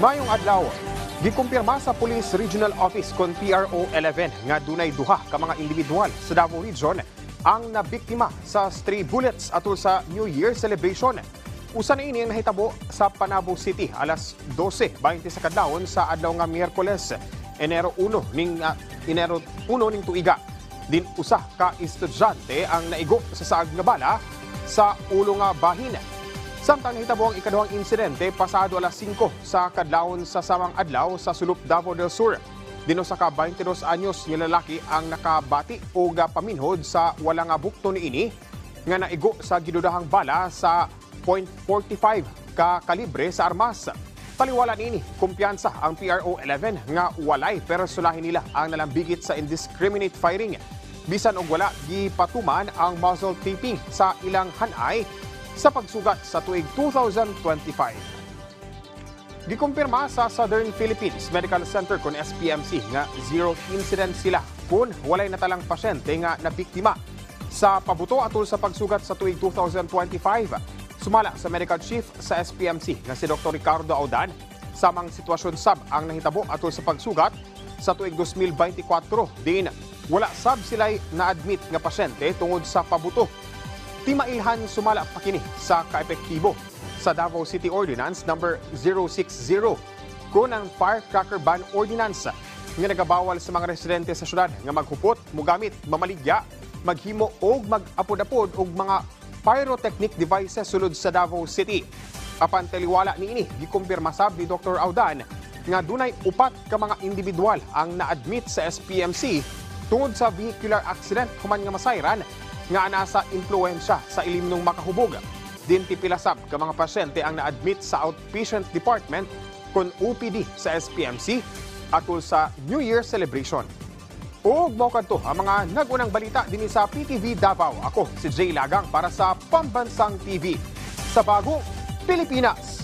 Mayong adlaw, gikumpirma sa Police Regional Office kon PRO 11 nga dunay duha ka mga individual sa Davao Region ang nabiktima sa stray bullets atol sa New Year celebration. Usa na ini ang nahitabo sa Panabo City alas 12:20 sa kadlawon sa adlaw nga Miyerkules, Enero 1 ning tuiga. Din usa ka estudyante ang naigo sa saag nga bala sa ulo nga bahin. Samtang nahitabo ang ikaduhang insidente pasado alas 5 sa kadlawon sa samang adlaw sa Sulup, Davao del Sur. Dino sa ka 22 anyos nga lalaki ang nakabati o paminhod sa wala nga bukto niini nga naigo sa gidudahang bala sa .45 ka kalibre sa armas. Paliwala niini, kumpiyansa ang PRO 11 nga walay persulahin nila ang nalambigit sa indiscriminate firing. Bisan og wala gipatuman ang muzzle taping sa ilang hanay sa pagsugat sa tuig 2025. Gikumpirma sa Southern Philippines Medical Center kon SPMC nga zero incident sila kung walay natalang pasyente nga nabiktima sa pabuto atol sa pagsugat sa tuig 2025. Sumala sa Medical Chief sa SPMC nga si Dr. Ricardo Audan, samang sitwasyon sab ang nahitabo atol sa pagsugat sa tuig 2024. Din wala sab sila'y na-admit nga pasyente tungod sa pabuto. Timailhan sumala pa kini sa kaepektibo sa Davao City Ordinance number 060 kun ang Firecracker Ban Ordinance nga nagabawal sa mga residente sa syudad nga maghupot, mogamit, mamaligya, maghimo og mag-apod-apod og mga pyrotechnic devices sulod sa Davao City. Apan taliwala niini, gikumpirma sab ni Dr. Audan nga dunay upat ka mga individual ang na-admit sa SPMC tungod sa vehicular accident human nga masayran nga nasa impluensya sa ilim ng makahubog. Din pipilasab ka mga pasyente ang na-admit sa outpatient department kon OPD sa SPMC atol sa New Year celebration. Ug mao kadto ang mga nagunang balita dinhi sa PTV Davao. Ako si Jay Lagang para sa Pambansang TV sa Bagong Pilipinas.